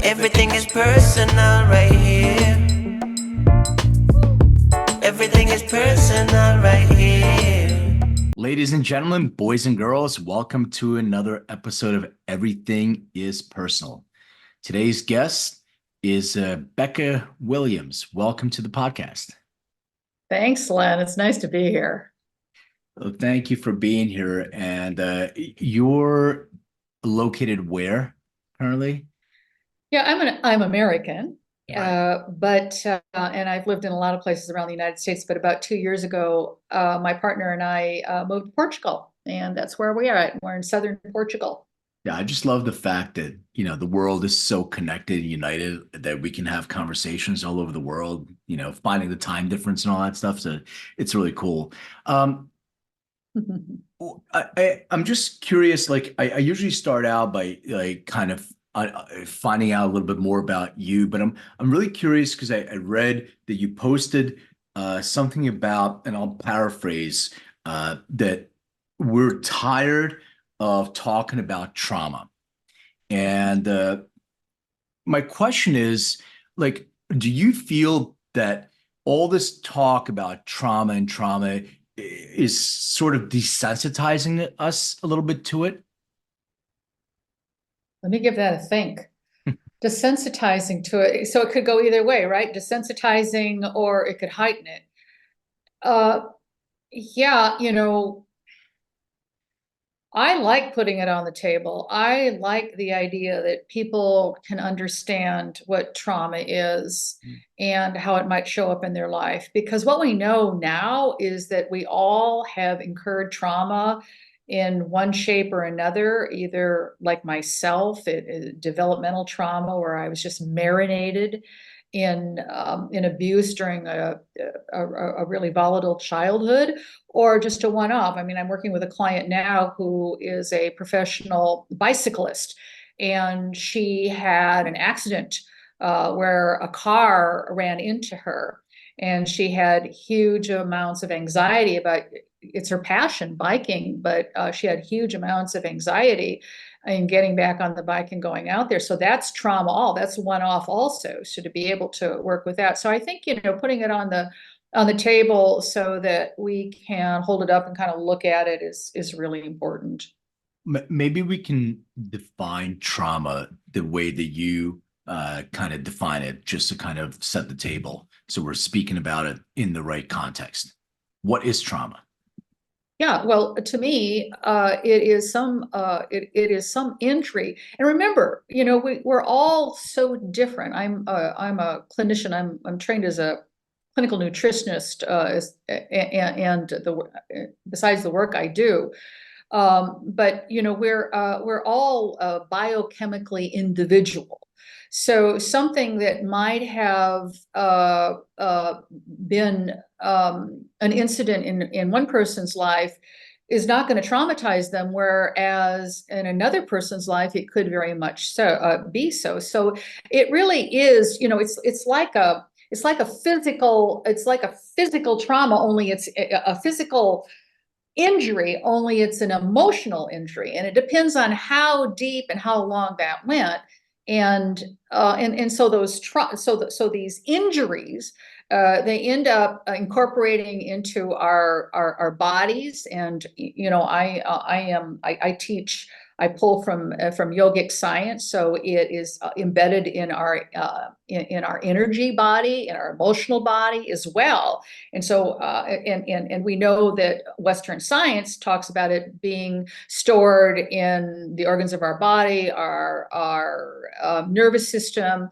Everything is personal right here. Everything is personal right here. Ladies and gentlemen, boys and girls, welcome to another episode of Everything is Personal. Today's guest is Becca Williams. Welcome to the podcast. Thanks, Len. It's nice to be here. Well, thank you for being here. And you're located where currently? Yeah, I'm American, Right. but and I've lived in a lot of places around the United States. But about 2 years ago, my partner and I moved to Portugal, and that's where we are at. We're in southern Portugal. Yeah, I just love the fact that, the world is so connected and united that we can have conversations all over the world, finding the time difference and all that stuff. So it's really cool. I'm just curious, like I usually start out by like kind of finding out a little bit more about you, but I'm really curious because I read that you posted something about, and I'll paraphrase, that we're tired of talking about trauma. And my question is, like, do you feel that all this talk about trauma and trauma is sort of desensitizing us a little bit to it? Let me give that a think. Desensitizing to it, so it could go either way, right? Desensitizing, or it could heighten it. Uh, yeah, I like putting it on the table. I like the idea that people can understand what trauma is and how it might show up in their life. Because what we know now is that we all have incurred trauma in one shape or another, either like myself, developmental trauma where I was just marinated in abuse during a really volatile childhood, or just a one-off. I mean, I'm working with a client now who is a professional bicyclist, and she had an accident where a car ran into her, and she had huge amounts of anxiety about it's her passion, biking, but she had huge amounts of anxiety in getting back on the bike and going out there. So that's trauma. That's one off also. So to be able to work with that. So I think, putting it on the table so that we can hold it up and kind of look at it is really important. Maybe we can define trauma the way that you kind of define it, just to kind of set the table. So we're speaking about it in the right context. What is trauma? Yeah, well, to me, it is some injury. And remember, we're all so different. I'm a clinician. I'm trained as a clinical nutritionist, and besides the work I do. But we're all biochemically individual. So something that might have been an incident in one person's life is not going to traumatize them, whereas in another person's life it could very much so be so. So it really is, it's like a physical trauma, only it's a physical injury, only it's an emotional injury, and it depends on how deep and how long that went. And so these injuries, they end up incorporating into our bodies. And I teach. I pull from yogic science, so it is embedded in our energy body, in our emotional body as well. And so and we know that Western science talks about it being stored in the organs of our body, our nervous system.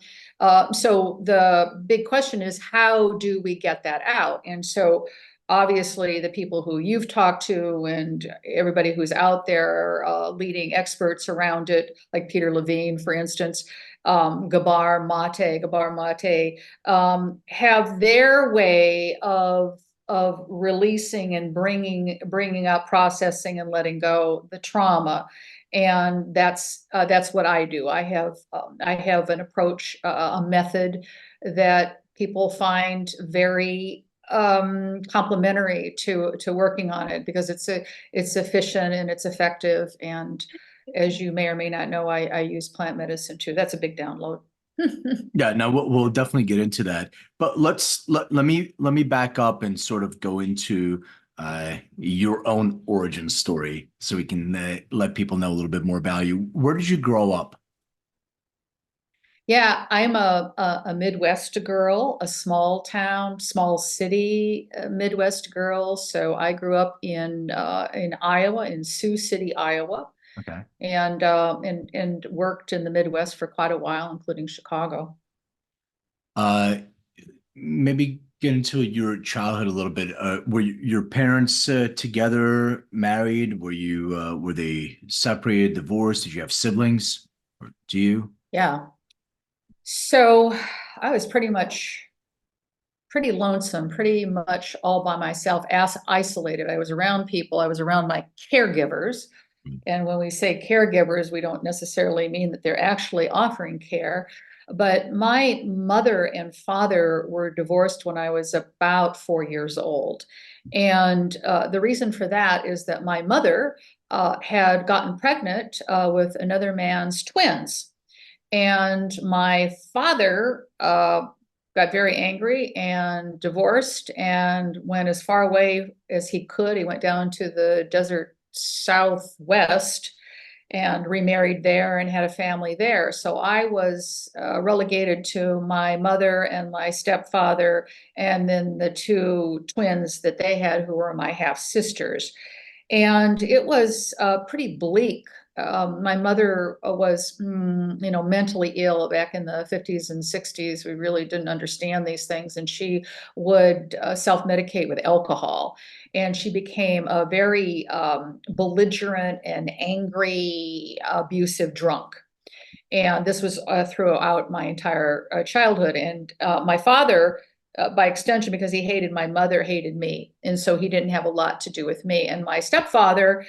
So the big question is, how do we get that out? And so obviously the people who you've talked to and everybody who's out there, leading experts around it, like Peter Levine, for instance, Gabor Mate, have their way of releasing and bringing up, processing and letting go the trauma. And that's what I do. I have an approach, a method that people find very complementary to working on it, because it's efficient and it's effective. And as you may or may not know, I use plant medicine too. That's a big download. Yeah, no, we'll definitely get into that. But let me back up and sort of go into your own origin story so we can let people know a little bit more about you. Where did you grow up? Yeah, I'm a Midwest girl, a small town, small city Midwest girl. So I grew up in Iowa, in Sioux City, Iowa, Okay. and worked in the Midwest for quite a while, including Chicago. Uh, Maybe get into your childhood a little bit. Were your parents together, married? Were they separated, divorced? Did you have siblings? Or do you? Yeah. So I was pretty lonesome, pretty much all by myself, as isolated. I was around people, I was around my caregivers. And when we say caregivers, we don't necessarily mean that they're actually offering care. But my mother and father were divorced when I was about 4 years old. And the reason for that is that my mother had gotten pregnant with another man's twins. And my father got very angry and divorced and went as far away as he could. He went down to the desert southwest and remarried there and had a family there. So I was relegated to my mother and my stepfather, and then the two twins that they had, who were my half sisters. And it was pretty bleak. My mother was, mentally ill back in the 50s and 60s. We really didn't understand these things. And she would self-medicate with alcohol. And she became a very belligerent and angry, abusive drunk. And this was throughout my entire childhood. And my father, by extension, because he hated my mother, hated me. And so he didn't have a lot to do with me. And my stepfather,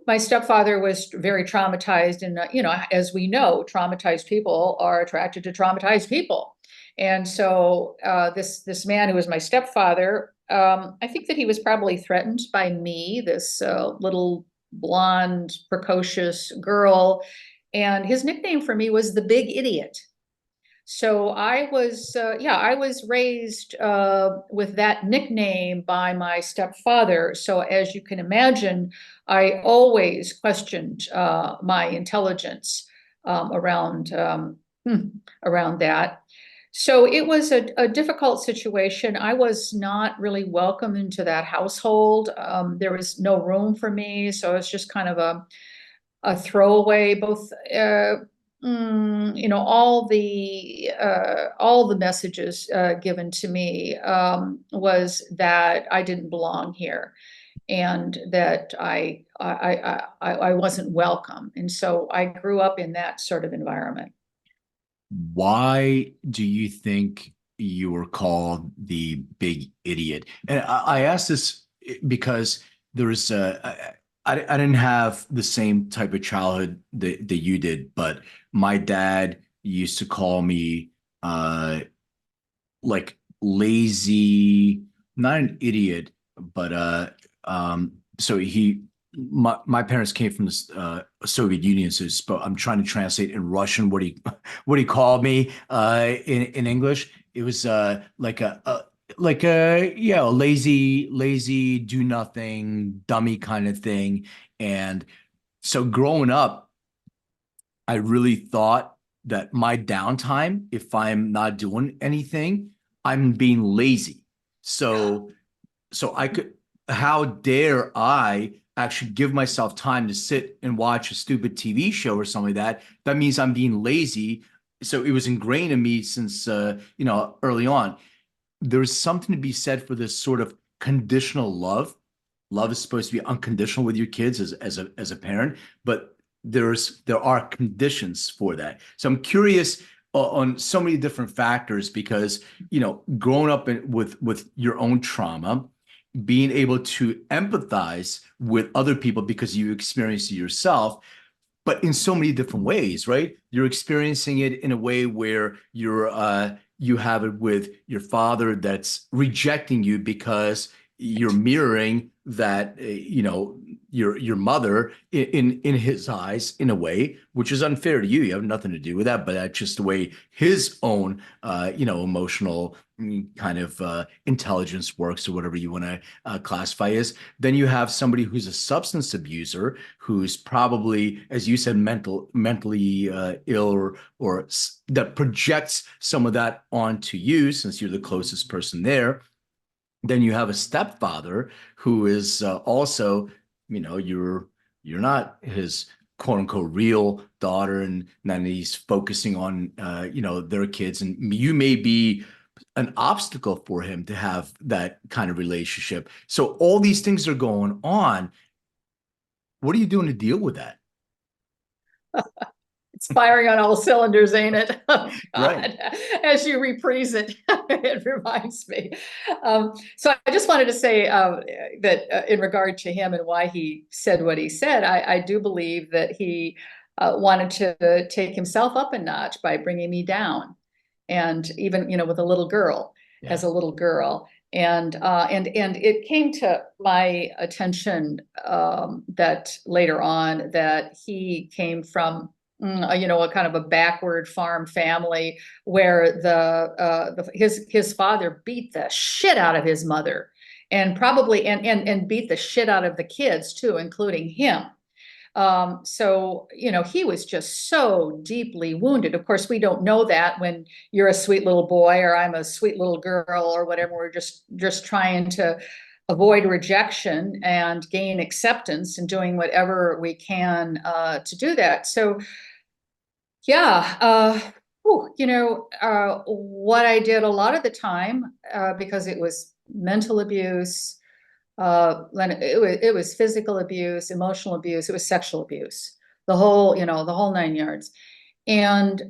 my stepfather was very traumatized. And, as we know, traumatized people are attracted to traumatized people. And so this man who was my stepfather, I think that he was probably threatened by me, this little blonde, precocious girl. And his nickname for me was the big idiot. So I was raised with that nickname by my stepfather. So as you can imagine, I always questioned my intelligence around around that. So it was a difficult situation. I was not really welcome into that household. There was no room for me, so it's just kind of a throwaway. Both, all the messages given to me was that I didn't belong here, and that I wasn't welcome, and so I grew up in that sort of environment. Why do you think you were called the big idiot? And I asked this because there's I didn't have the same type of childhood that you did, but my dad used to call me like lazy, not an idiot, but so my parents came from the Soviet Union, so I'm trying to translate in Russian what he called me in English. It was a lazy do nothing dummy kind of thing. And so growing up, I really thought that my downtime, if I'm not doing anything, I'm being lazy. So I could, how dare I actually give myself time to sit and watch a stupid TV show or something like that? That means I'm being lazy. So it was ingrained in me since early on. There's something to be said for this sort of conditional love. Love is supposed to be unconditional with your kids as a parent, but there are conditions for that. So I'm curious on so many different factors because growing up with your own trauma, being able to empathize with other people because you experience it yourself, but in so many different ways, right? You're experiencing it in a way where you have it with your father that's rejecting you because you're mirroring that, your mother in his eyes in a way, which is unfair to you. You have nothing to do with that, but that's just the way his own emotional kind of intelligence works, or whatever you want to classify as. Then you have somebody who's a substance abuser, who's probably, as you said, mentally ill, or that projects some of that onto you, since you're the closest person there. Then you have a stepfather who is also, you're not his quote unquote real daughter, and then he's focusing on their kids, and you may be an obstacle for him to have that kind of relationship. So all these things are going on. What are you doing to deal with that? It's firing on all cylinders, ain't it? Oh, God. Right. As you reprise it, it reminds me. So I just wanted to say that in regard to him and why he said what he said, I do believe that he wanted to take himself up a notch by bringing me down. And even, with a little girl, as a little girl. And it came to my attention that later on that he came from a kind of a backward farm family where his father beat the shit out of his mother, and probably and beat the shit out of the kids too, including him. So he was just so deeply wounded. Of course, we don't know that when you're a sweet little boy or I'm a sweet little girl or whatever. We're just trying to avoid rejection and gain acceptance, and doing whatever we can to do that. So yeah, what I did a lot of the time, because it was mental abuse, it was physical abuse, emotional abuse, it was sexual abuse, the whole 9 yards. And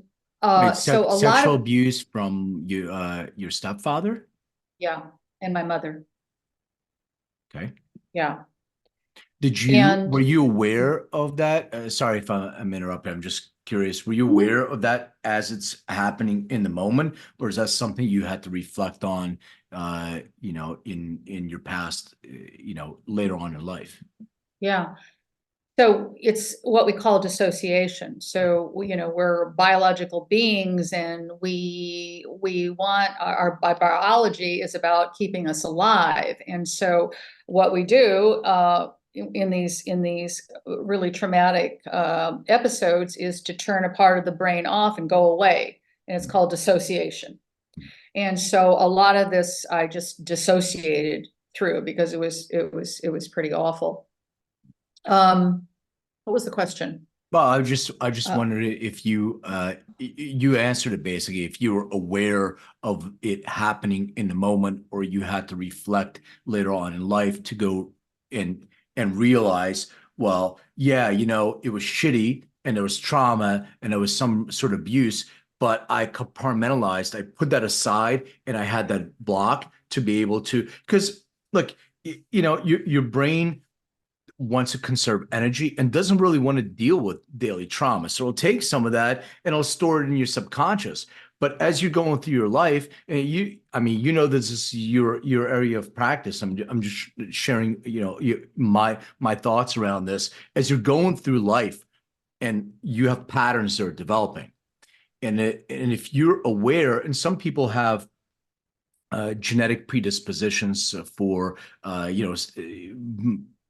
Wait, so a lot sexual of, abuse from your stepfather? yeah, and my mother, Okay. yeah. Were And you aware of that? Sorry if I'm interrupting. I'm just curious. Were you aware of that as it's happening in the moment, or is that something you had to reflect on, in your past, later on in life? yeah, so it's what we call dissociation. So we're biological beings, and we want our biology is about keeping us alive. And so what we do in these really traumatic episodes is to turn a part of the brain off and go away, and it's called dissociation. And so a lot of this I just dissociated through, because it was pretty awful. What was the question? Well, I just wondered if you answered it basically, if you were aware of it happening in the moment, or you had to reflect later on in life to go and realize, well, yeah, it was shitty and there was trauma and there was some sort of abuse, but I compartmentalized, I put that aside, and I had that block to be able to, because look, your brain wants to conserve energy and doesn't really want to deal with daily trauma. So it'll take some of that and it'll store it in your subconscious. But as you're going through your life, and this is your area of practice. I'm just sharing, my thoughts around this. As you're going through life, and you have patterns that are developing, and if you're aware, and some people have genetic predispositions for,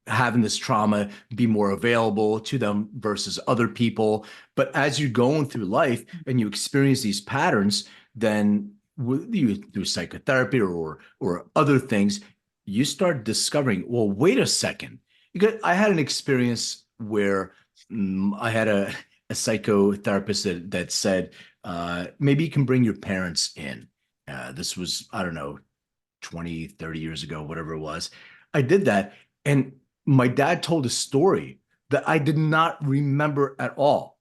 having this trauma be more available to them versus other people. But as you're going through life and you experience these patterns, then you do psychotherapy or other things, you start discovering, well, wait a second. Because I had an experience where I had a psychotherapist that said, maybe you can bring your parents in. This was, I don't know, 20, 30 years ago, whatever it was. I did that. And my dad told a story that I did not remember at all.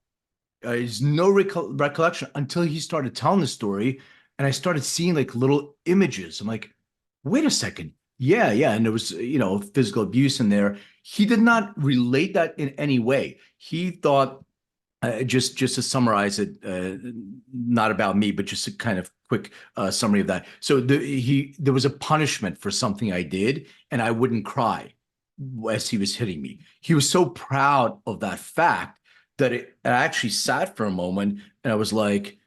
There's no recollection until he started telling the story, and I started seeing like little images. I'm like, wait a second. Yeah, yeah. And there was, physical abuse in there. He did not relate that in any way. He thought, just to summarize it, not about me, but just a kind of quick summary of that. So there was a punishment for something I did, and I wouldn't cry. as he was hitting me. He was so proud of that fact that I actually sat for a moment and I was like,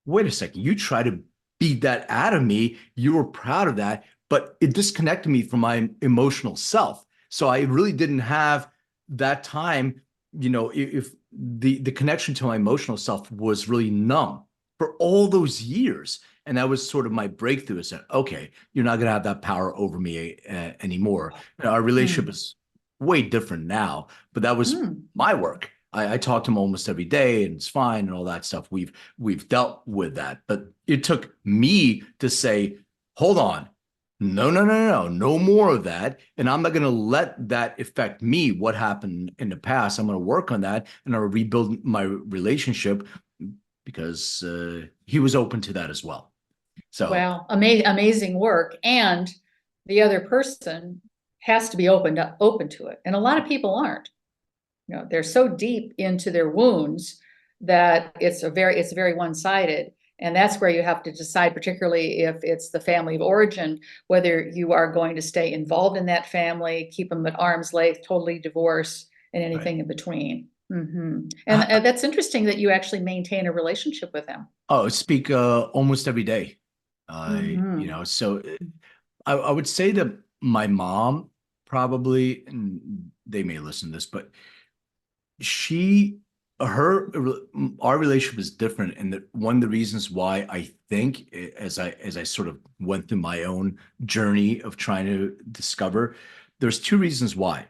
wait a second, you try to beat that out of me. You were proud of that, but it disconnected me from my emotional self. So I really didn't have that time, if the connection to my emotional self was really numb for all those years. And that was sort of my breakthrough. I said, okay, you're not going to have that power over me anymore. Our relationship is way different now, but that was my work. I talk to him almost every day and it's fine and all that stuff. We've dealt with that, but it took me to say, hold on, no more of that. And I'm not going to let that affect me, what happened in the past. I'm going to work on that and I'll rebuild my relationship because he was open to that as well. So, well, amazing work. And the other person has to be open to it. And a lot of people aren't. They're so deep into their wounds that it's very one-sided. And that's where you have to decide, particularly if it's the family of origin, whether you are going to stay involved in that family, keep them at arm's length, totally divorce, and anything in between. And that's interesting that you actually maintain a relationship with him. Oh, speak almost every day. So I would say that my mom probably, and they may listen to this, but our relationship is different. And one of the reasons why I think, as I sort of went through my own journey of trying to discover, there's two reasons why.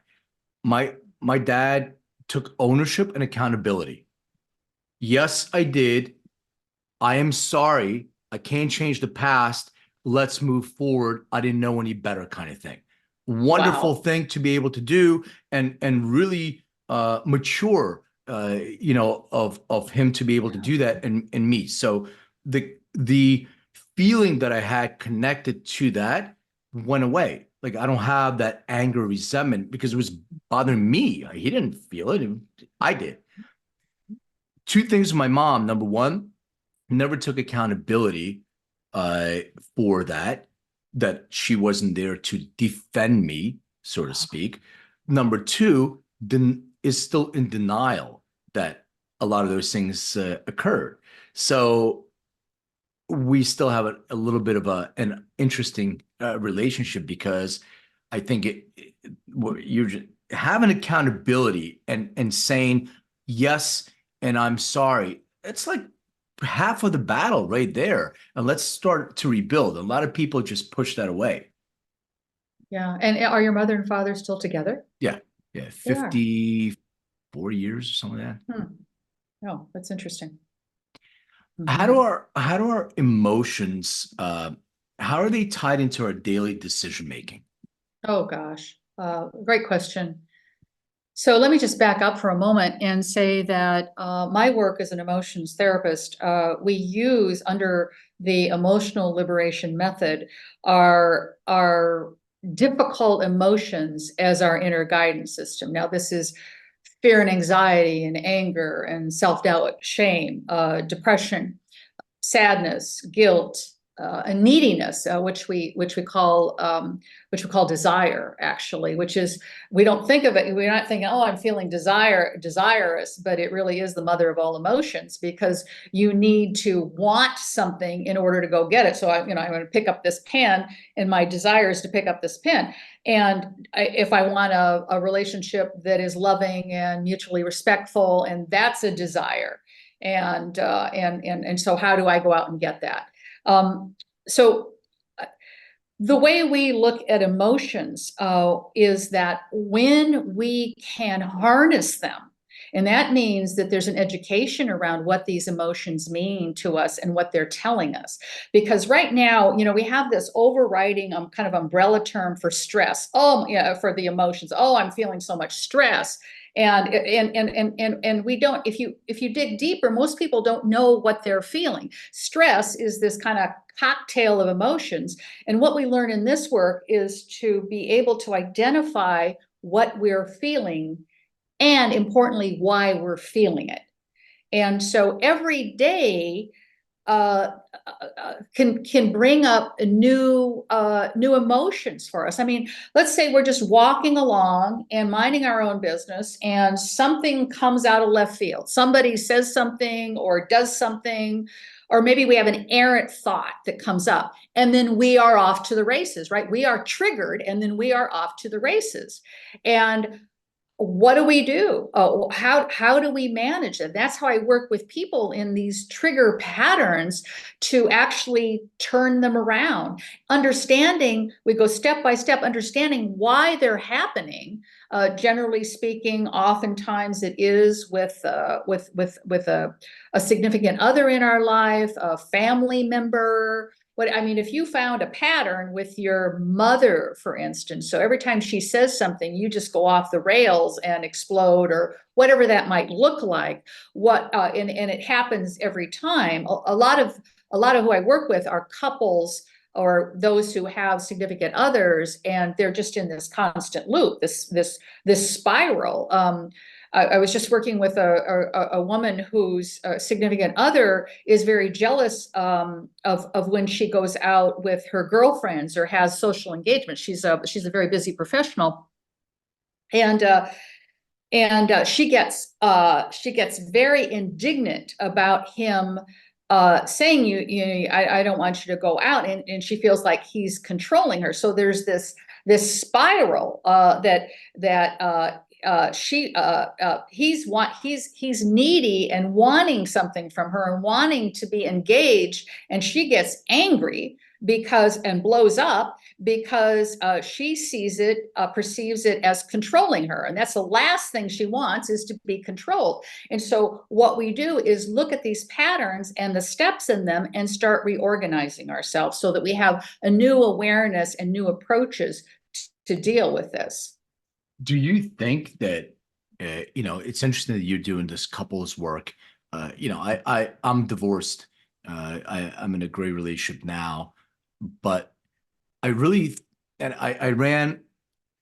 My dad took ownership and accountability. Yes, I did. I am sorry. I can't change the past. Let's move forward. I didn't know any better, kind of thing. Wonderful thing to be able to do and really mature, of him to be able to do that and me. So the feeling that I had connected to that went away. Like I don't have that anger, resentment because it was bothering me. He didn't feel it. I did. Two things with my mom. Number one, never took accountability for that she wasn't there to defend me, so to speak. Number two, is still in denial that a lot of those things occurred. So we still have a little bit of an interesting relationship because I think you're just having accountability and saying yes and I'm sorry. It's like half of the battle right there, and let's start to rebuild. A lot of people just push that away. Yeah. And are your mother and father still together? Yeah 54 years or something like that. Oh, that's interesting. How do our emotions how are they tied into our daily decision making? Oh gosh, great question. So let me just back up for a moment and say that my work as an emotions therapist, we use under the emotional liberation method our difficult emotions as our inner guidance system. Now, this is fear and anxiety and anger and self-doubt, shame, depression, sadness, guilt, and neediness, which we call desire, actually, which is, we don't think of it. We're not thinking, oh, I'm feeling desirous, but it really is the mother of all emotions because you need to want something in order to go get it. So I'm going to pick up this pen, and my desire is to pick up this pen. And if I want a relationship that is loving and mutually respectful, and that's a desire. And so how do I go out and get that? So the way we look at emotions is that when we can harness them, and that means that there's an education around what these emotions mean to us and what they're telling us. Because right now, we have this overriding kind of umbrella term for stress. Oh, yeah, for the emotions. Oh, I'm feeling so much stress. And we don't, if you dig deeper, most people don't know what they're feeling. Stress is this kind of cocktail of emotions. And what we learn in this work is to be able to identify what we're feeling and, importantly, why we're feeling it. And so every day, can bring up new emotions for us. I mean, let's say we're just walking along and minding our own business, and something comes out of left field. Somebody says something or does something, or maybe we have an errant thought that comes up, and then we are off to the races, right? We are triggered, and then we are off to the races. And what do we do? How do we manage it? That's how I work with people in these trigger patterns to actually turn them around. Understanding, we go step by step, understanding why they're happening. Generally speaking, oftentimes it is with a significant other in our life, a family member. What I mean, if you found a pattern with your mother, for instance, so every time she says something, you just go off the rails and explode, or whatever that might look like. And it happens every time. A lot of who I work with are couples or those who have significant others, and they're just in this constant loop, this spiral. I was just working with a woman whose significant other is very jealous of when she goes out with her girlfriends or has social engagement. She's a very busy professional, and she gets very indignant about him saying, I don't want you to go out, and she feels like he's controlling her. So there's this spiral he's needy and wanting something from her and wanting to be engaged, and she gets angry and blows up because she perceives it as controlling her, and that's the last thing she wants, is to be controlled. And so what we do is look at these patterns and the steps in them and start reorganizing ourselves so that we have a new awareness and new approaches to deal with this. Do you think that, it's interesting that you're doing this couples work. I'm divorced. I'm in a great relationship now, but I ran.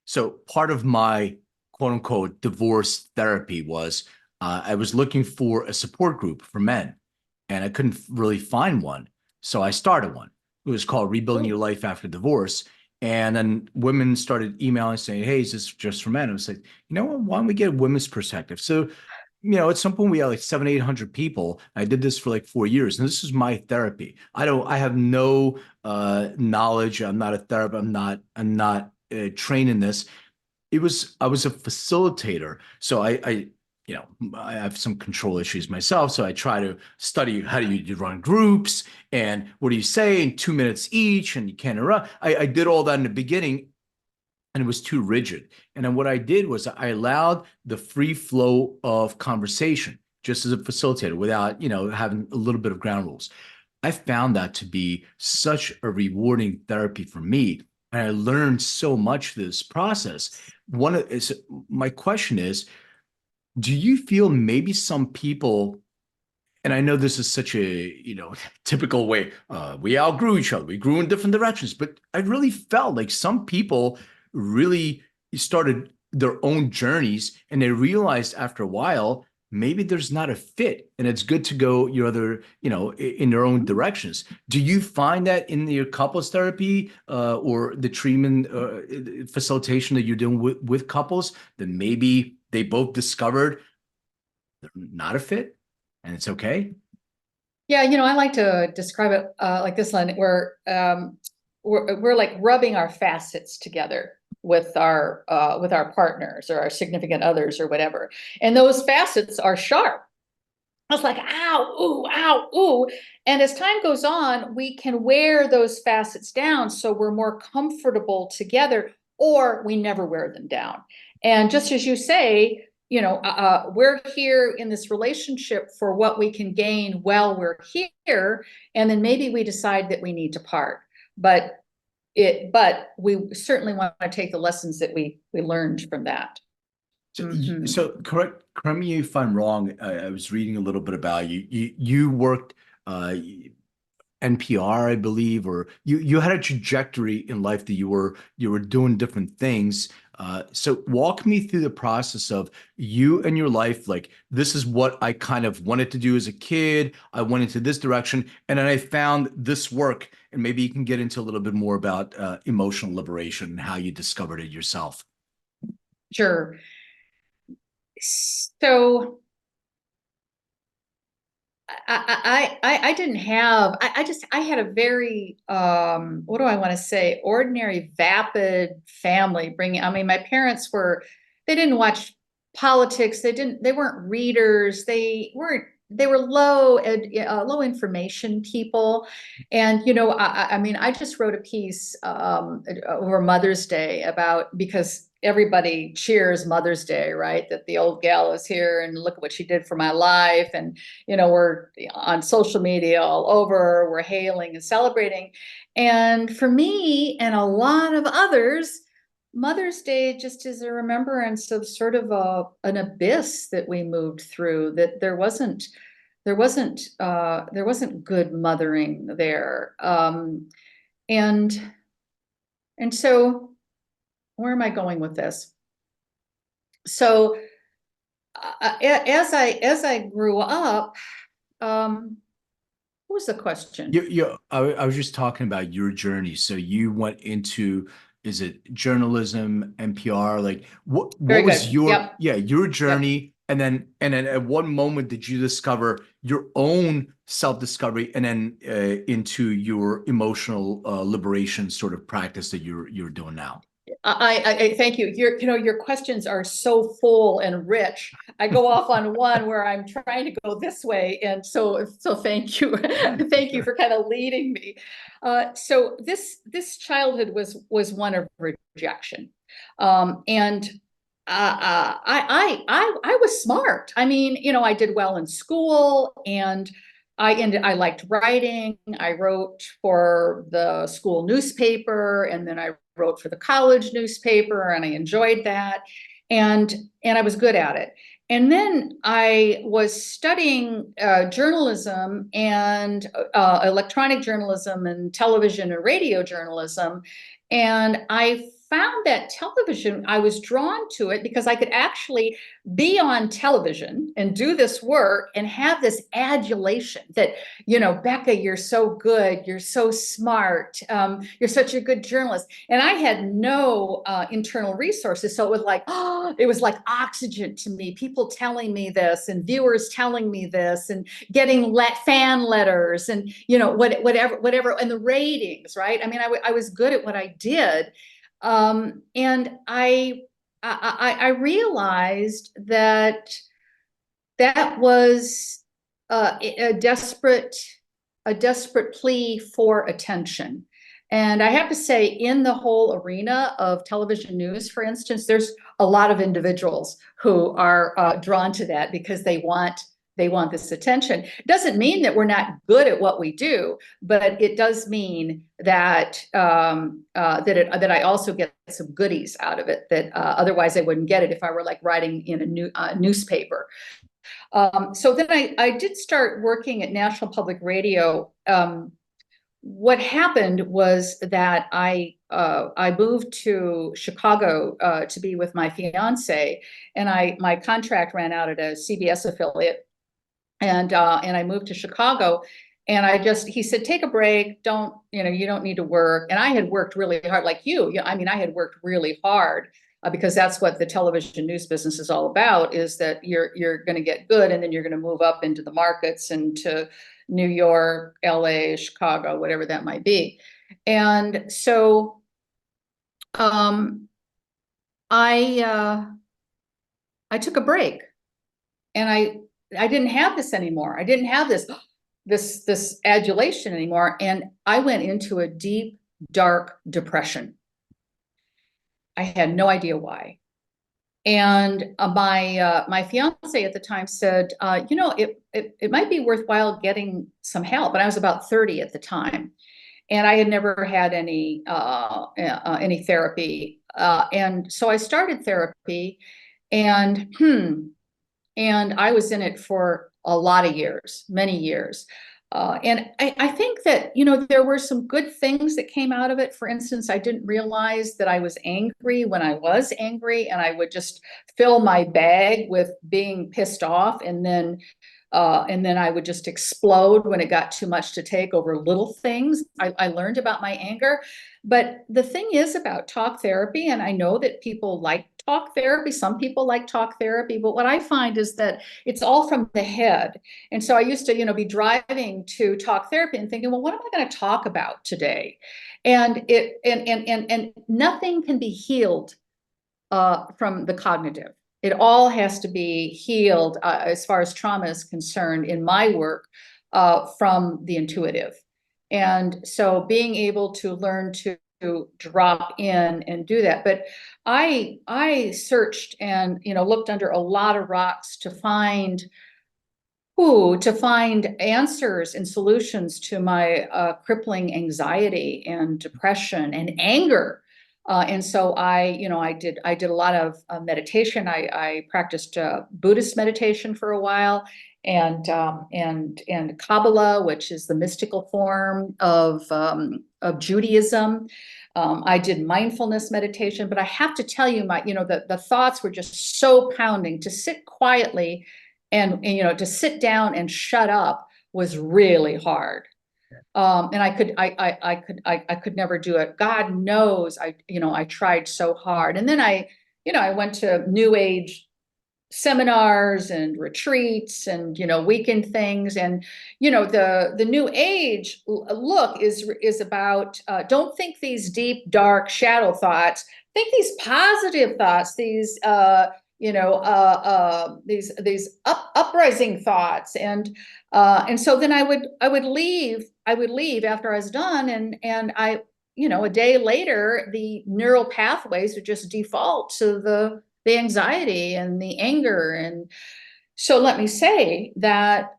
So part of my quote unquote divorce therapy was I was looking for a support group for men, and I couldn't really find one. So I started one. It was called Rebuilding Your Life After Divorce. And then women started emailing saying, hey, is this just for men? I was like, you know what, why don't we get a women's perspective? So, at some point we had like 700-800 people. I did this for like 4 years, and this is my therapy. I have no knowledge. I'm not a therapist. I'm not trained in this. I was a facilitator. So I have some control issues myself. So I try to study how do you run groups, and what do you say in 2 minutes each, and you can't interrupt. I did all that in the beginning, and it was too rigid. And then what I did was I allowed the free flow of conversation just as a facilitator without, having a little bit of ground rules. I found that to be such a rewarding therapy for me. And I learned so much through this process. My question is, do you feel maybe some people, and I know this is such a, typical way, we outgrew each other, we grew in different directions, but I really felt like some people really started their own journeys, and they realized after a while, maybe there's not a fit, and it's good to go your other, in their own directions. Do you find that in your couples therapy or the treatment facilitation that you're doing with couples, that maybe they both discovered they're not a fit and it's okay? Yeah, I like to describe it like this, Len, where we're like rubbing our facets together with our partners or our significant others or whatever, and those facets are sharp. I was like, ow, ooh, ow, ooh. And as time goes on, we can wear those facets down so we're more comfortable together, or we never wear them down. And just as you say, we're here in this relationship for what we can gain while we're here, and then maybe we decide that we need to part. But we certainly want to take the lessons that we learned from that. So correct me if I'm wrong. I was reading a little bit about you. You worked NPR, I believe, or you had a trajectory in life that you were doing different things. So walk me through the process of you and your life. Like, this is what I kind of wanted to do as a kid. I went into this direction, and then I found this work. And maybe you can get into a little bit more about emotional liberation and how you discovered it yourself. Sure. So I didn't have, I had a very, what do I want to say, ordinary, vapid family bringing, I mean, my parents they didn't watch politics. They weren't readers. They were low information people. And, I mean, I just wrote a piece, over Mother's Day because everybody cheers Mother's Day, right? That the old gal is here and look at what she did for my life. And we're on social media all over, we're hailing and celebrating. And for me and a lot of others, Mother's Day just is a remembrance of sort of an abyss that we moved through, that there wasn't good mothering there. And so where am I going with this? So as I grew up, what was the question? I was just talking about your journey. So you went into, is it journalism, NPR? Like, what Very was good. your, Yep. yeah, your journey? Yep. And then at what moment did you discover your own self-discovery, and then into your emotional liberation sort of practice that you're doing now? I thank you. Your questions are so full and rich. I go off on one where I'm trying to go this way, and so thank you, thank you for kind of leading me. So this childhood was one of rejection, and I was smart. I mean, I did well in school, and I liked writing. I wrote for the school newspaper, and then I wrote for the college newspaper, and I enjoyed that. And I was good at it. And then I was studying journalism and electronic journalism and television and radio journalism. And I found that television, I was drawn to it because I could actually be on television and do this work and have this adulation that, Becca, you're so good, you're so smart, you're such a good journalist. And I had no internal resources. So it was like oxygen to me, people telling me this and viewers telling me this and getting fan letters and, whatever, and the ratings, right? I mean, I was good at what I did. And I realized that was a desperate plea for attention. And I have to say, in the whole arena of television news, for instance, there's a lot of individuals who are drawn to that because they want this attention. It doesn't mean that we're not good at what we do, but it does mean that that I also get some goodies out of it that otherwise I wouldn't get it if I were like writing in a newspaper. So then I did start working at National Public Radio. What happened was that I moved to Chicago to be with my fiance, and my contract ran out at a CBS affiliate. And I moved to Chicago, and he said, take a break. You don't need to work. And I had worked really hard, like you. I mean, I had worked really hard because that's what the television news business is all about, is that you're going to get good, and then you're going to move up into the markets and to New York, LA, Chicago, whatever that might be. And so I took a break, and I didn't have this anymore. I didn't have this adulation anymore. And I went into a deep, dark depression. I had no idea why. And my fiance at the time said, it might be worthwhile getting some help. And I was about 30 at the time, and I had never had any therapy. And so I started therapy, and I was in it for a lot of years, many years. And I think that, you know, there were some good things that came out of it. For instance, I didn't realize that I was angry when I was angry, and I would just fill my bag with being pissed off, and then I would just explode when it got too much to take over little things. I learned about my anger. But the thing is about talk therapy, and I know that people like talk therapy, some people like talk therapy, but what I find is that it's all from the head. And so I used to, you know, be driving to talk therapy and thinking, well, what am I going to talk about today? And nothing can be healed from the cognitive. It all has to be healed as far as trauma is concerned in my work from the intuitive. And so being able to learn to drop in and do that. But I searched and, you know, looked under a lot of rocks to find answers and solutions to my crippling anxiety and depression and anger. And so I did a lot of meditation. I practiced Buddhist meditation for a while, and Kabbalah, which is the mystical form of Judaism. I did mindfulness meditation, but I have to tell you, the thoughts were just so pounding. To sit quietly and you know, to sit down and shut up was really hard. And I could never do it. God knows I tried so hard. And then I went to New Age seminars and retreats and, you know, weekend things. And, you know, the New Age look is about, don't think these deep, dark shadow thoughts, think these positive thoughts, these, these uprising thoughts. And so then I would leave after I was done, and I, you know, a day later, the neural pathways would just default to the anxiety and the anger. And so let me say that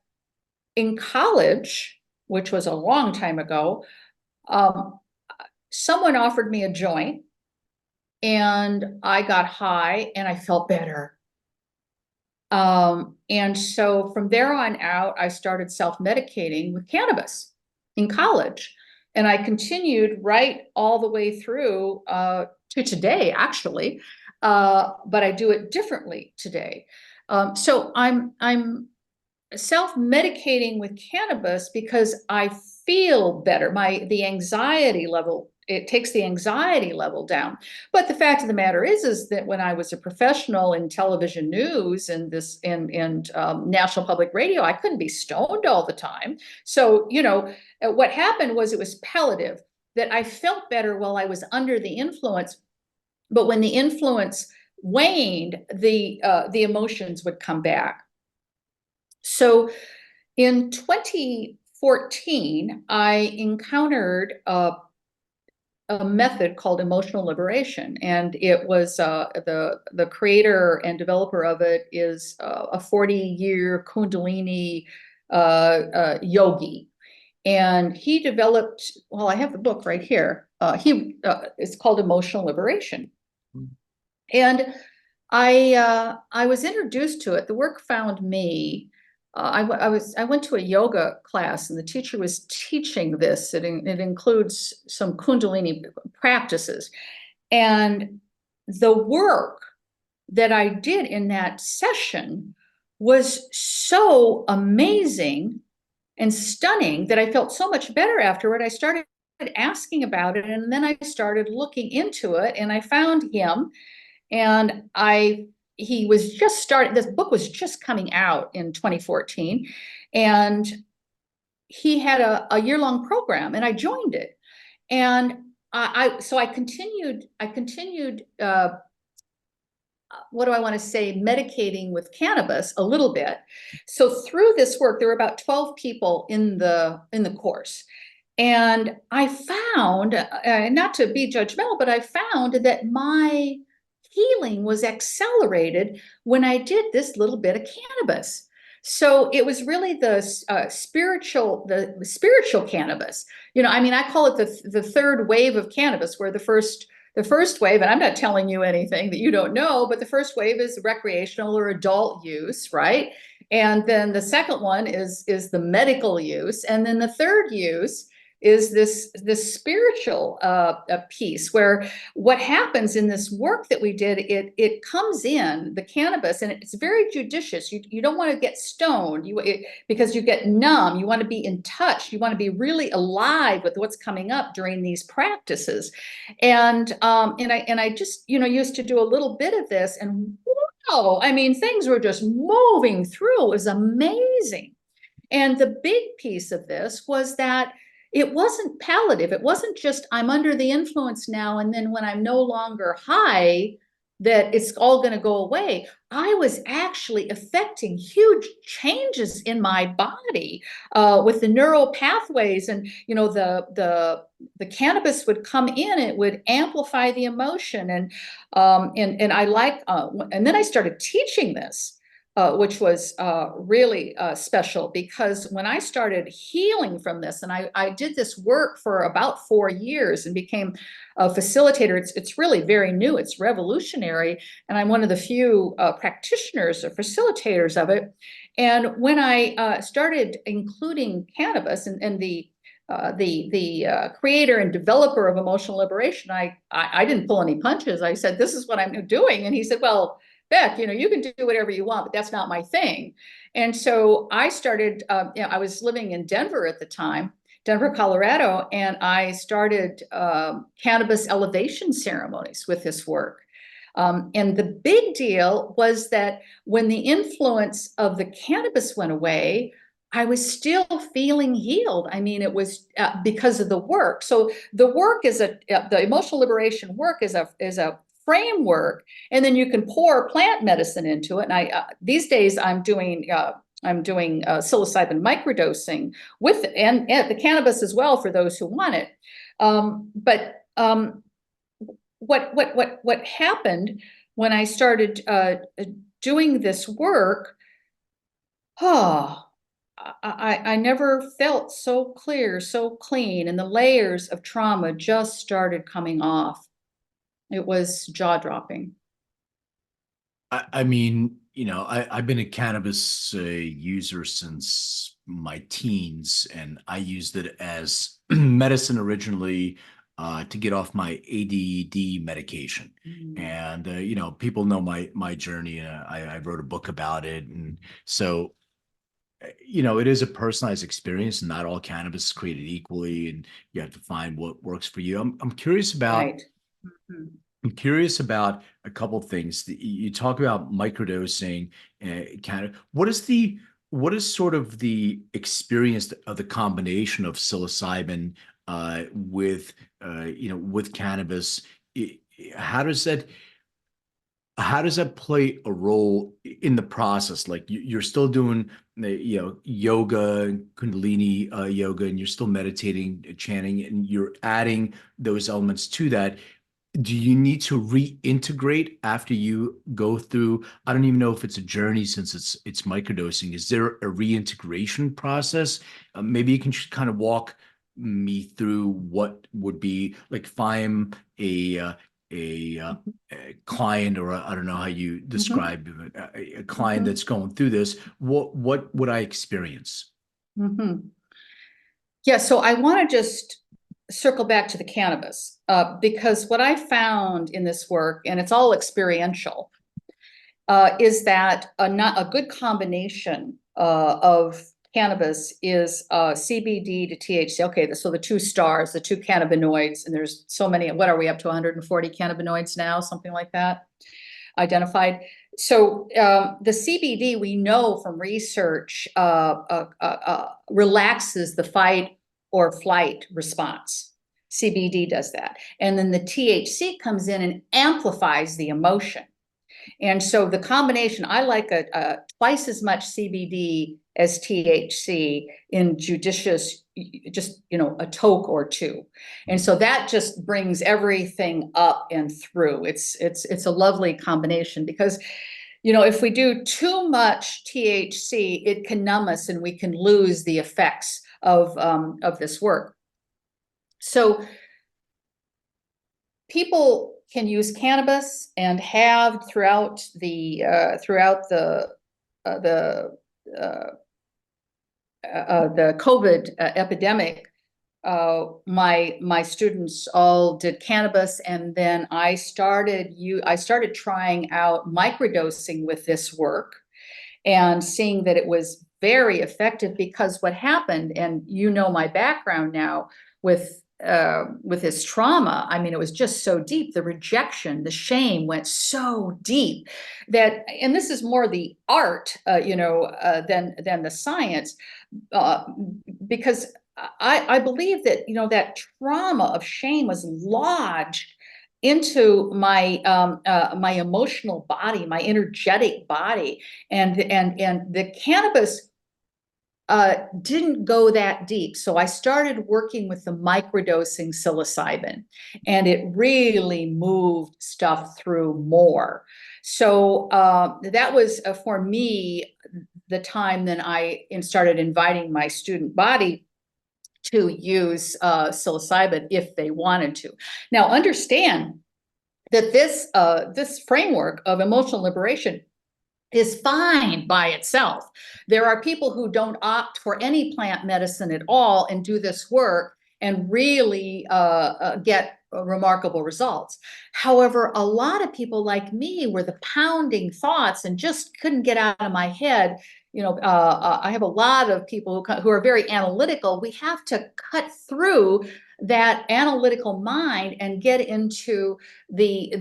in college, which was a long time ago, someone offered me a joint, and I got high and I felt better. And so from there on out, I started self-medicating with cannabis in college. And I continued right all the way through to today, actually. But I do it differently today. So I'm self-medicating with cannabis because I feel better. The anxiety level, it takes the anxiety level down. But the fact of the matter is that when I was a professional in television news and national public radio, I couldn't be stoned all the time. So, you know, what happened was it was palliative, that I felt better while I was under the influence. But when the influence waned, the emotions would come back. So in 2014, I encountered a method called emotional liberation, and it was the creator and developer of it is a 40-year Kundalini yogi, and he developed. Well, I have the book right here. It's called Emotional Liberation, and I was introduced to it. The work found me. I went to a yoga class, and the teacher was teaching this. It includes some Kundalini practices, and the work that I did in that session was so amazing and stunning that I felt so much better afterward. I started asking about it, and then I started looking into it, and I found him, and he was just starting, this book was just coming out in 2014, and he had a year-long program, and I joined it. And so I continued, what do I want to say, medicating with cannabis a little bit. So through this work, there were about 12 people in the course. And I found, not to be judgmental, but I found that my healing was accelerated when I did this little bit of cannabis. So it was really the spiritual cannabis. You know, I mean, I call it the third wave of cannabis, where the first The first wave, and I'm not telling you anything that you don't know, but the first wave is recreational or adult use, right? And then the second one is the medical use, and then the third use is this spiritual piece, where what happens in this work that we did, it comes in the cannabis, and it's very judicious. You don't want to get stoned because you get numb. You want to be in touch. You want to be really alive with what's coming up during these practices. And I just used to do a little bit of this, and wow, I mean, things were just moving through. It was amazing. And the big piece of this was that it wasn't palliative. It wasn't just I'm under the influence now, and then when I'm no longer high, that it's all going to go away. I was actually affecting huge changes in my body with the neural pathways, and the cannabis would come in, it would amplify the emotion, and I like, and then I started teaching this. Which was really special, because when I started healing from this, and I did this work for about 4 years and became a facilitator. It's really very new. It's revolutionary. And I'm one of the few practitioners or facilitators of it. And when I started including cannabis and the creator and developer of emotional liberation, I didn't pull any punches. I said, this is what I'm doing. And he said, well, Beck, you can do whatever you want, but that's not my thing. And so I started, I was living in Denver at the time, Denver, Colorado, and I started cannabis elevation ceremonies with this work. And the big deal was that when the influence of the cannabis went away, I was still feeling healed. I mean, it was because of the work. So the work is the emotional liberation work is a framework, and then you can pour plant medicine into it. And I these days I'm doing psilocybin microdosing with it, and the cannabis as well for those who want it. But what happened when I started doing this work? Oh, I never felt so clear, so clean, and the layers of trauma just started coming off. It was jaw-dropping. I mean, I've been a cannabis user since my teens, and I used it as medicine originally to get off my ADD medication. And people know my journey. I wrote a book about it, and so it is a personalized experience, and not all cannabis is created equally, and you have to find what works for you. I'm curious about. Right. Mm-hmm. I'm curious about a couple things. You talk about microdosing, what is sort of the experience of the combination of psilocybin with cannabis? How does that play a role in the process? Like you're still doing yoga, kundalini yoga, and you're still meditating, chanting, and you're adding those elements to that. Do you need to reintegrate after you go through? I don't even know if it's a journey, since it's microdosing. Is there a reintegration process? Maybe you can just kind of walk me through what would be like if I'm a client, or I don't know how you describe a client that's going through this. What would I experience? Yeah, so I want to just circle back to the cannabis, because what I found in this work, and it's all experiential, is that a good combination of cannabis is CBD to THC. Okay, so the two stars, the two cannabinoids, and there's so many. What are we up to? 140 cannabinoids now, something like that, identified. So the CBD, we know from research, relaxes the fight or flight response. CBD does that. And then the THC comes in and amplifies the emotion. And so the combination, I like twice as much CBD as THC in judicious, just, a toke or two. And so that just brings everything up and through. It's a lovely combination, because if we do too much THC, it can numb us and we can lose the effects of this work. So people can use cannabis and have throughout the uh, the uh, the COVID epidemic. My students all did cannabis, and then I started trying out microdosing with this work and seeing that it was very effective, because what happened, and you know my background now with this trauma, I mean, it was just so deep. The rejection, the shame went so deep that, and this is more the art, than the science, uh, because I believe that, that trauma of shame was lodged into my emotional body, my energetic body, and the cannabis didn't go that deep. So I started working with the microdosing psilocybin, and it really moved stuff through more. So that was for me the time then I started inviting my student body to use psilocybin if they wanted to. Now understand that this framework of emotional liberation is fine by itself. There are people who don't opt for any plant medicine at all and do this work and really get remarkable results. However, a lot of people like me were the pounding thoughts and just couldn't get out of my head. I have a lot of people who are very analytical. We have to cut through that analytical mind and get into the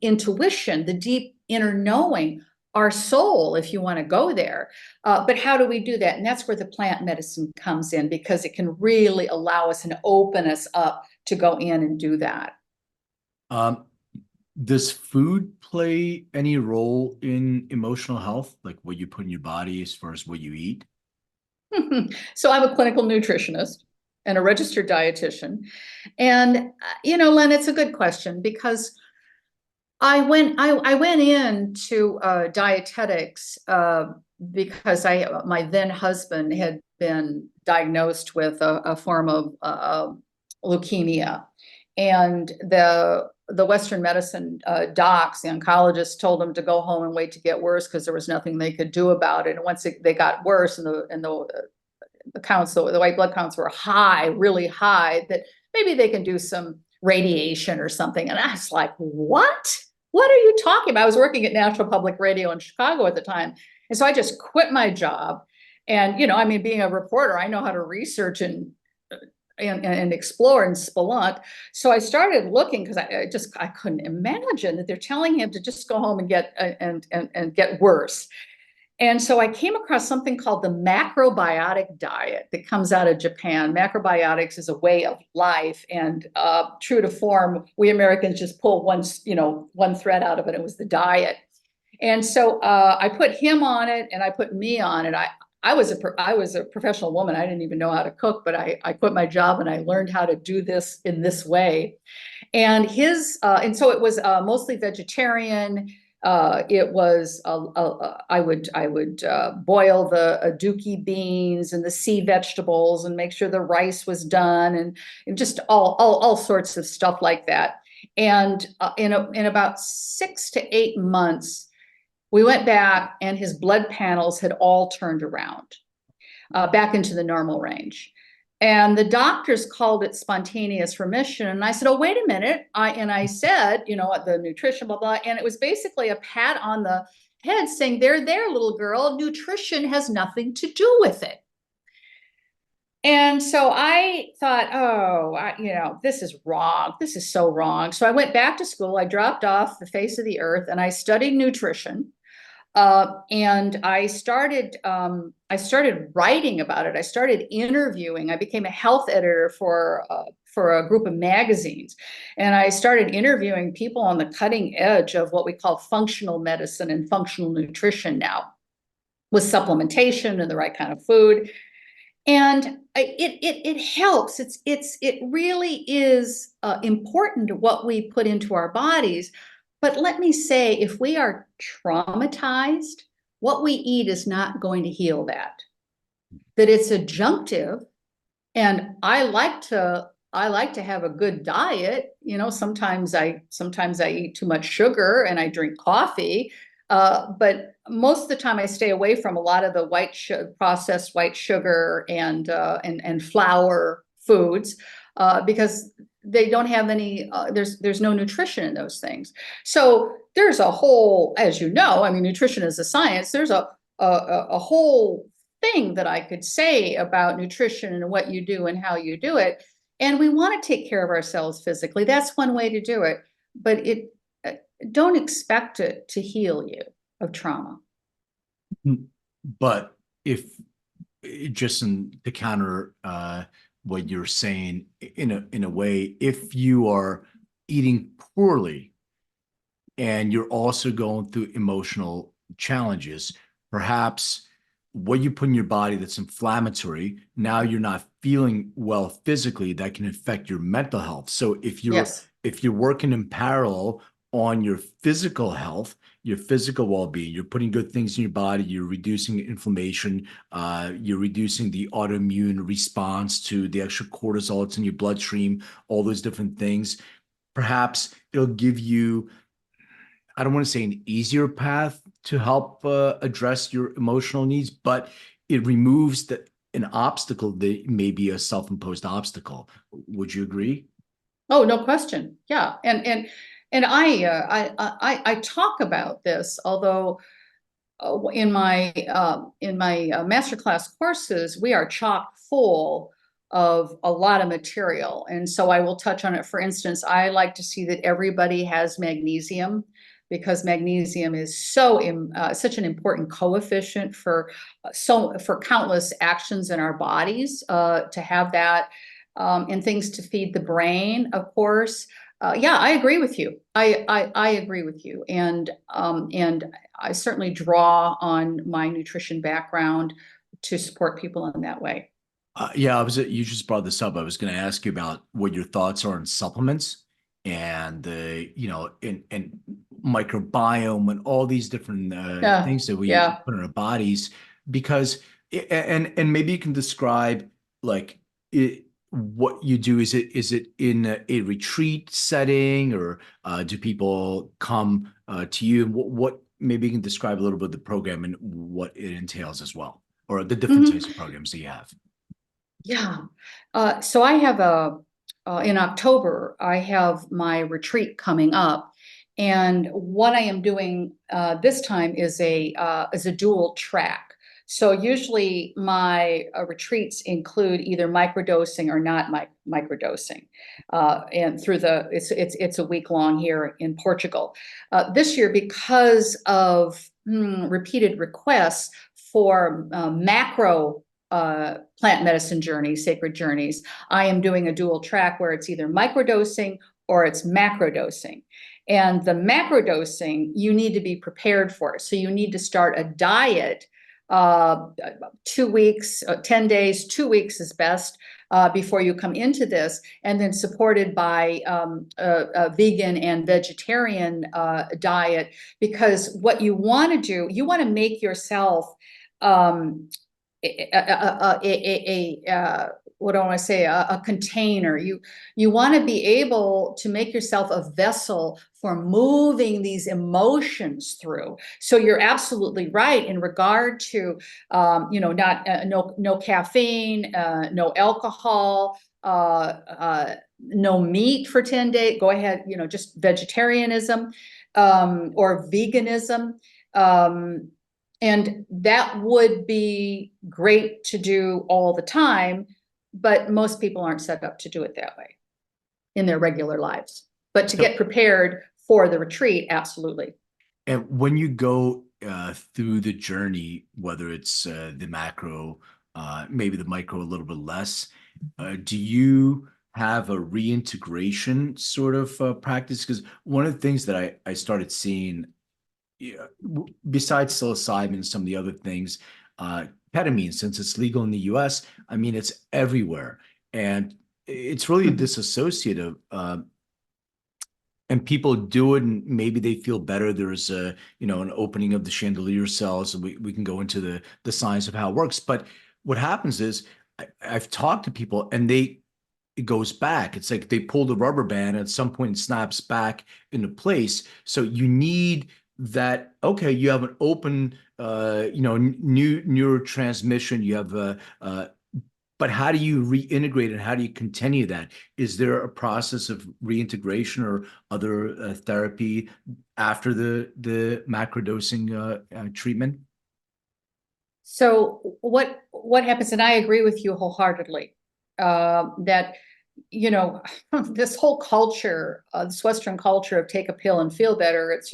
intuition, the deep inner knowing, our soul, if you want to go there. But how do we do that? And that's where the plant medicine comes in, because it can really allow us and open us up to go in and do that. Does food play any role in emotional health, like what you put in your body as far as what you eat? So I'm a clinical nutritionist and a registered dietitian. And, Len, it's a good question, because I went into dietetics because my then husband had been diagnosed with a form of leukemia, and the Western medicine docs, the oncologists, told him to go home and wait to get worse, because there was nothing they could do about it. And once they got worse, and the counts, the white blood counts were high, really high, that maybe they can do some radiation or something. And I was like, what? What are you talking about? I was working at National Public Radio in Chicago at the time. And so I just quit my job. And, being a reporter, I know how to research and explore and spelunk. So I started looking, because I couldn't imagine that they're telling him to just go home and get worse. And so I came across something called the macrobiotic diet that comes out of Japan. Macrobiotics is a way of life, and true to form, we Americans just pull one thread out of it. It was the diet. And so I put him on it, and I put me on it. I was a professional woman. I didn't even know how to cook, but I quit my job and I learned how to do this in this way. And so it was mostly vegetarian. It was I would boil the aduki beans and the sea vegetables and make sure the rice was done, and just all sorts of stuff like that. And in about 6 to 8 months, we went back, and his blood panels had all turned around back into the normal range. And the doctors called it spontaneous remission. And I said, oh, wait a minute. I said, the nutrition, blah, blah. And it was basically a pat on the head saying, there, little girl, nutrition has nothing to do with it. And so I thought, this is wrong. This is so wrong. So I went back to school. I dropped off the face of the earth, and I studied nutrition. And I started writing about it. I started interviewing. I became a health editor for a group of magazines, and I started interviewing people on the cutting edge of what we call functional medicine and functional nutrition now, with supplementation and the right kind of food. And it helps. It really is important what we put into our bodies. But let me say, if we are traumatized, what we eat is not going to heal that. That it's adjunctive. And I like to I like to have a good diet. You know, sometimes I eat too much sugar and I drink coffee. But most of the time I stay away from a lot of the processed white sugar and flour foods because they don't have any there's no nutrition in those things. So there's a whole, as you know, I mean, nutrition is a science. There's a whole thing that I could say about nutrition and what you do and how you do it. And we want to take care of ourselves physically. That's one way to do it. But don't expect it to heal you of trauma. But if just to counter what you're saying in a way, if you are eating poorly and you're also going through emotional challenges, perhaps what you put in your body that's inflammatory, now you're not feeling well physically, that can affect your mental health. So if you're working in parallel on your physical health, your physical well-being, you're putting good things in your body, you're reducing inflammation, you're reducing the autoimmune response to the extra cortisol that's in your bloodstream, all those different things, perhaps it'll give you, I don't want to say an easier path to help address your emotional needs, but it removes an obstacle that may be a self-imposed obstacle. Would you agree? Oh, no question. Yeah. And I talk about this, although in my masterclass courses, we are chock full of a lot of material. And so I will touch on it. For instance, I like to see that everybody has magnesium, because magnesium is such an important coefficient for countless actions in our bodies, to have that, and things to feed the brain, of course. Yeah, I agree with you. I agree with you, and I certainly draw on my nutrition background to support people in that way. Yeah, you just brought this up. I was going to ask you about what your thoughts are on supplements and and microbiome and all these different Yeah, things that we yeah. put in our bodies, because and maybe you can describe like what you do. Is it in a retreat setting, or do people come to you? And what maybe you can describe a little bit of the program and what it entails as well, or the different types of Mhm. programs that you have. Yeah. So I have in October, I have my retreat coming up. And what I am doing this time is a dual track. So usually my retreats include either microdosing or not microdosing. And it's a week long here in Portugal. This year, because of repeated requests for macro plant medicine journeys, sacred journeys, I am doing a dual track where it's either microdosing or it's macrodosing. And the macrodosing, you need to be prepared for. So you need to start a diet 2 weeks, 10 days, 2 weeks is best before you come into this, and then supported by a vegan and vegetarian diet. Because what you want to do, you want to make yourself what do I want to say? A container. You want to be able to make yourself a vessel for moving these emotions through. So you're absolutely right in regard to, not no caffeine, no alcohol, no meat for 10 days. Go ahead, just vegetarianism or veganism. And that would be great to do all the time, but most people aren't set up to do it that way in their regular lives. But to get prepared for the retreat, absolutely. And when you go through the journey, whether it's the macro, maybe the micro a little bit less, do you have a reintegration sort of practice? Because one of the things that I started seeing, besides psilocybin and some of the other things, ketamine, since it's legal in the US, I mean, it's everywhere. And it's really disassociative. And people do it and maybe they feel better. There's an opening of the chandelier cells, and we can go into the science of how it works. But what happens is I've talked to people and they it goes back. It's like they pull the rubber band, and at some point it snaps back into place. So you need that. Okay, you have an open, new neurotransmission. You have but how do you reintegrate and how do you continue that? Is there a process of reintegration or other therapy after the macrodosing treatment? So what happens, and I agree with you wholeheartedly, that, you know, this whole culture, this Western culture of take a pill and feel better, it's,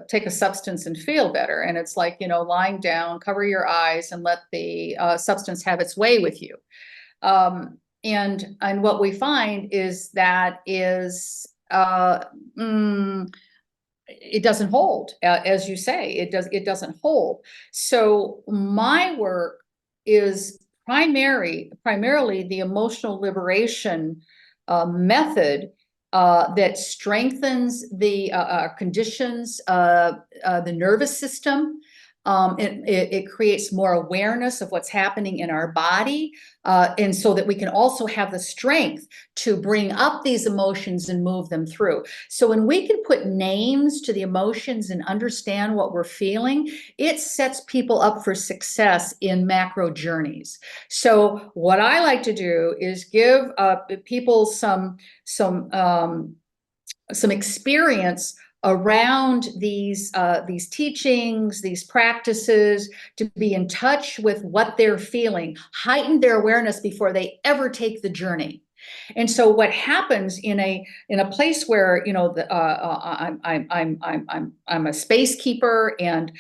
take a substance and feel better. And it's like, lying down, cover your eyes and let the substance have its way with you. And what we find is that it doesn't hold, as you say, it doesn't hold. So my work is primarily the emotional liberation method that strengthens the conditions, the nervous system. It creates more awareness of what's happening in our body, and so that we can also have the strength to bring up these emotions and move them through. So when we can put names to the emotions and understand what we're feeling, it sets people up for success in macro journeys. So what I like to do is give people some experience around these teachings, these practices, to be in touch with what they're feeling, heighten their awareness before they ever take the journey. And so what happens in a place where, I'm a space keeper, and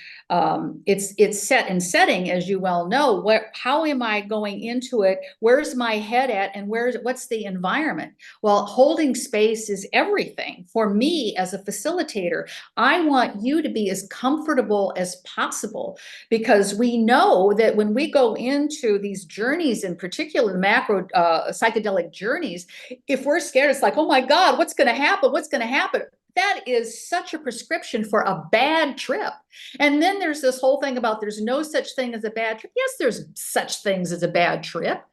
it's set and setting, as you well know. How am I going into it? Where's my head at, and what's the environment? Well, holding space is everything for me as a facilitator. I want you to be as comfortable as possible, because we know that when we go into these journeys, in particular macro psychedelic journeys, if we're scared, it's like, oh my God, what's going to happen? What's going to happen? That is such a prescription for a bad trip. And then there's this whole thing about there's no such thing as a bad trip. Yes, there's such things as a bad trip.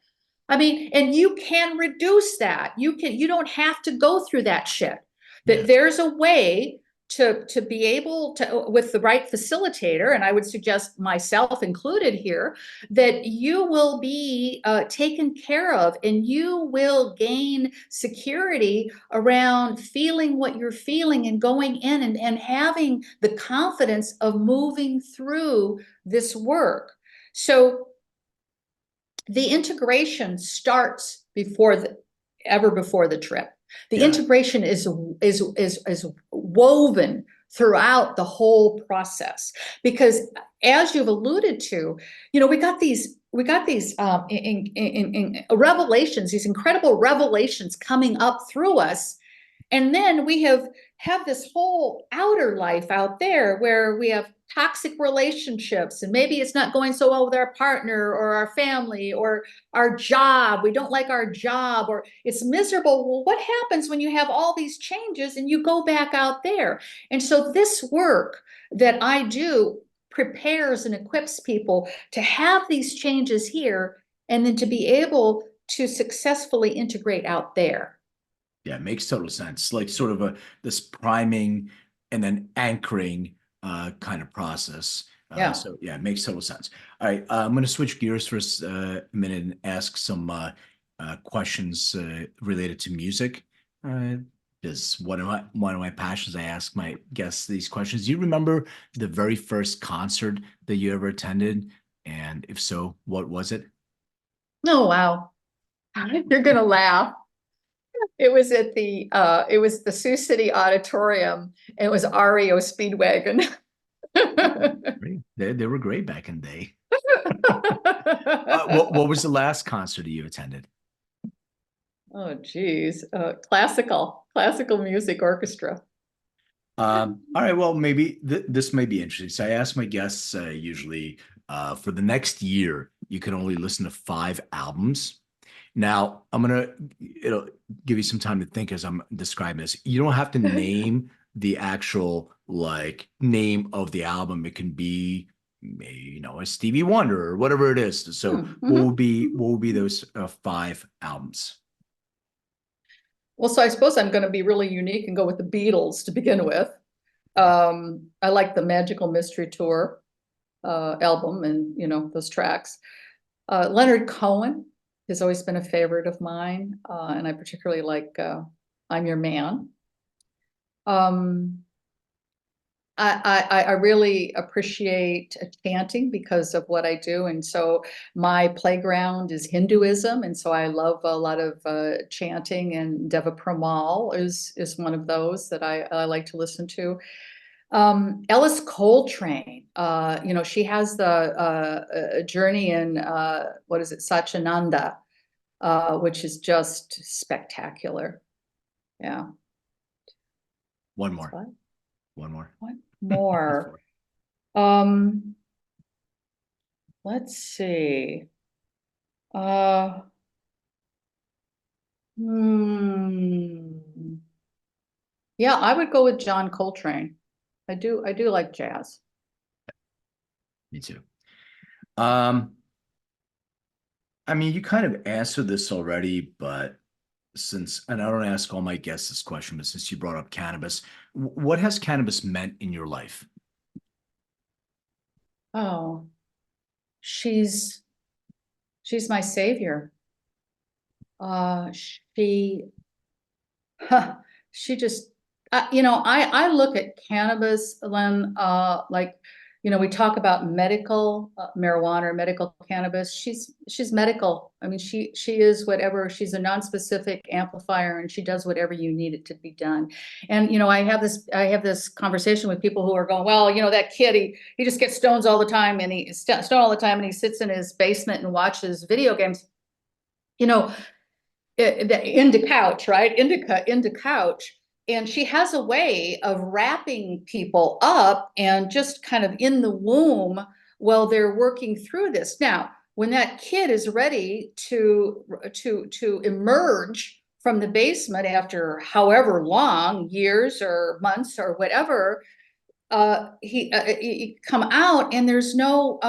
I mean, and you can reduce that. You don't have to go through that shit. That there's a way to be able to, with the right facilitator, and I would suggest myself included here, that you will be taken care of, and you will gain security around feeling what you're feeling and going in and having the confidence of moving through this work. So the integration starts before the trip. The integration is woven throughout the whole process, because, as you've alluded to, we got these revelations, these incredible revelations coming up through us, and then we have this whole outer life out there where we have toxic relationships, and maybe it's not going so well with our partner or our family or our job. We don't like our job, or it's miserable. Well, what happens when you have all these changes and you go back out there? And so this work that I do prepares and equips people to have these changes here, and then to be able to successfully integrate out there. Yeah, it makes total sense. Like sort of this priming and then anchoring kind of process. So yeah, it makes total sense. All right, I'm going to switch gears for a minute and ask some questions related to music. Is one of my passions. I ask my guests these questions. Do you remember the very first concert that you ever attended? And if so, what was it? Oh, wow. You're going to laugh. It was at the Sioux City Auditorium, and it was REO Speedwagon. They were great back in the day. What was the last concert you attended? Oh, geez. Classical music orchestra. All right, well, maybe this may be interesting. So I ask my guests usually for the next year, you can only listen to 5 albums. Now, it'll give you some time to think as I'm describing this. You don't have to name the actual name of the album. It can be, a Stevie Wonder or whatever it is. So what will be those 5 albums? Well, so I suppose I'm going to be really unique and go with the Beatles to begin with. I like the Magical Mystery Tour album and, you know, those tracks. Leonard Cohen has always been a favorite of mine, and I particularly like I'm Your Man. I really appreciate chanting because of what I do. And so my playground is Hinduism. And so I love a lot of chanting, and Deva Premal is one of those that I like to listen to. Ellis Coltrane, you know, she has the journey in, what is it, Satchidananda, which is just spectacular. Yeah. One more. What? One more. What more? Let's see. Yeah, I would go with John Coltrane. I do like jazz. Me too. I mean, you kind of answered this already, but and I don't ask all my guests this question, but since you brought up cannabis, what has cannabis meant in your life? Oh, she's my savior. She she just, you know, I look at cannabis, Len, like, you know, we talk about medical marijuana or medical cannabis. She's medical. I mean, she is whatever. She's a non-specific amplifier, and she does whatever you need it to be done. And you know, I have this conversation with people who are going, well, you know, that kid, he just gets stoned all the time, and stoned all the time, and he sits in his basement and watches video games. You know, into couch, right? Into couch. And she has a way of wrapping people up and just kind of in the womb while they're working through this. Now, when that kid is ready to emerge from the basement after however long, years or months or whatever, he come out and there's no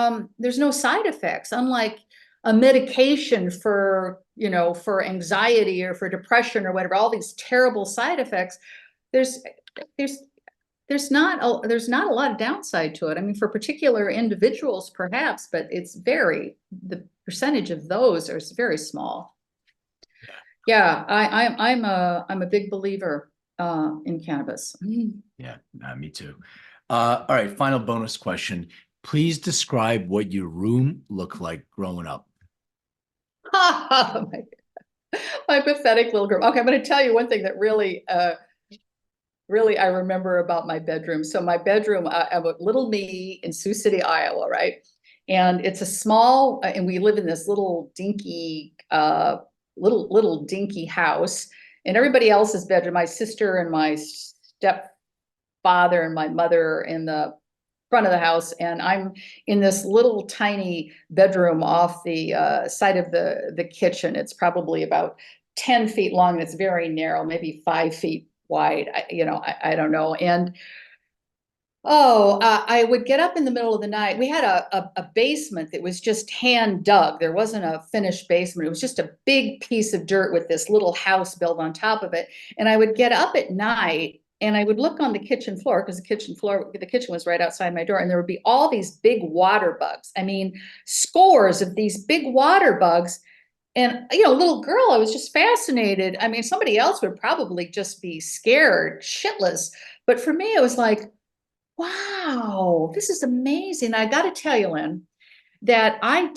side effects, unlike a medication for, you know, for anxiety or for depression or whatever, all these terrible side effects. There's not a lot of downside to it. I mean, for particular individuals, perhaps, but the percentage of those is very small. Yeah, I'm a big believer in cannabis. Yeah, me too. All right, final bonus question. Please describe what your room looked like growing up. My pathetic little girl. Okay, I'm going to tell you one thing that really I remember about my bedroom. So my bedroom, I'm a little me in Sioux City, Iowa, right? And it's a small, and we live in this little dinky, little dinky house. And everybody else's bedroom, my sister and my stepfather and my mother in the front of the house, and I'm in this little tiny bedroom off the side of the kitchen. It's probably about 10 feet long, and it's very narrow, maybe 5 feet wide. I don't know. And I would get up in the middle of the night. We had a basement that was just hand dug. There wasn't a finished basement. It was just a big piece of dirt with this little house built on top of it. And I would get up at night and I would look on the kitchen floor, because the kitchen was right outside my door, and there would be all these big water bugs. I mean, scores of these big water bugs. And, you know, little girl, I was just fascinated. I mean, somebody else would probably just be scared shitless. But for me, it was like, wow, this is amazing. I got to tell you, Lynn, that I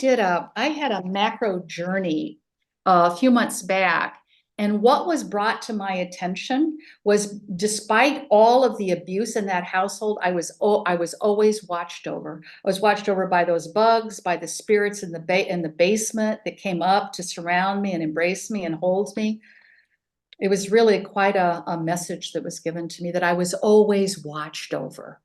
had a macro journey a few months back. And what was brought to my attention was, despite all of the abuse in that household, I was always watched over. I was watched over by those bugs, by the spirits in the basement that came up to surround me and embrace me and hold me. It was really quite a message that was given to me, that I was always watched over.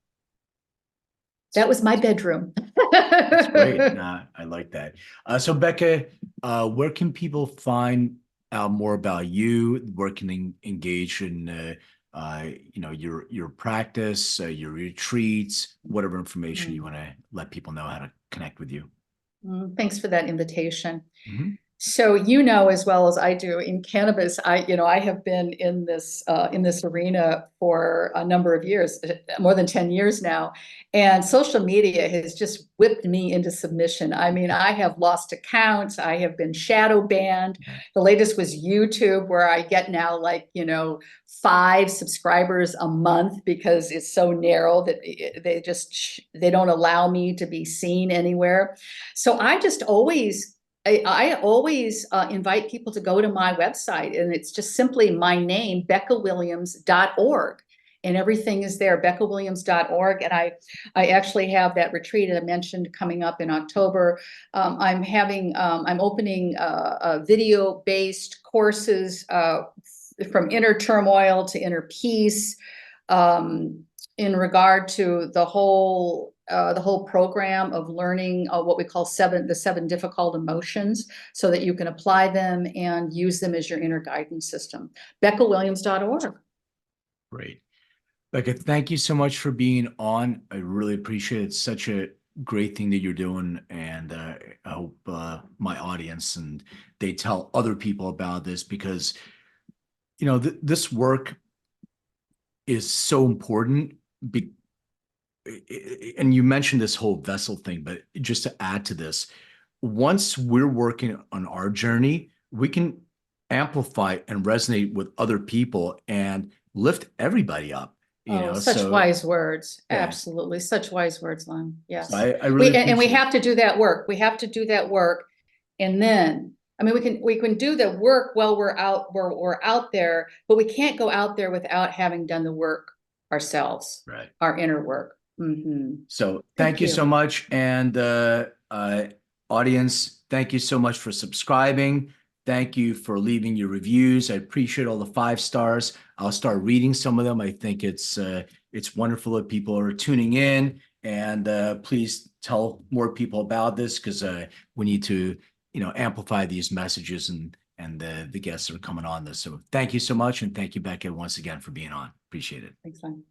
That was my bedroom. That's great. I like that. So Becca, where can people find out more about you? Where can engage in your practice, your retreats, whatever information you want to let people know how to connect with you? Thanks for that invitation. So you know as well as I do in cannabis, I have been in this arena for a number of years, more than 10 years now, and social media has just whipped me into submission. I mean, I have lost accounts, I have been shadow banned. The latest was YouTube, where I get now 5 subscribers a month because it's so narrow that they don't allow me to be seen anywhere. So I always invite people to go to my website, and it's just simply my name, BeccaWilliams.org. And everything is there, BeccaWilliams.org. And I actually have that retreat that I mentioned coming up in October. I'm opening video-based courses from inner turmoil to inner peace, in regard to the whole program of learning what we call the 7 difficult emotions, so that you can apply them and use them as your inner guidance system. BeccaWilliams.org. Great. Becca, thank you so much for being on. I really appreciate it. It's such a great thing that you're doing. And I hope my audience and they tell other people about this, because, this work is so important. And you mentioned this whole vessel thing, but just to add to this, once we're working on our journey, we can amplify and resonate with other people and lift everybody up. Such wise words. Yeah. Absolutely. Such wise words, Len. Yes. So I really and we appreciate have to do that work. We have to do that work. And then, I mean, we can do the work while we're out there, but we can't go out there without having done the work ourselves. Right. Our inner work. Mm-hmm. So thank you so much. And audience, thank you so much for subscribing. Thank you for leaving your reviews. I appreciate all the 5 stars. I'll start reading some of them. I think it's wonderful that people are tuning in, and please tell more people about this, because we need to amplify these messages and the guests that are coming on this. So thank you so much, and thank you, Becca, once again for being on. Appreciate it. Thanks, Len.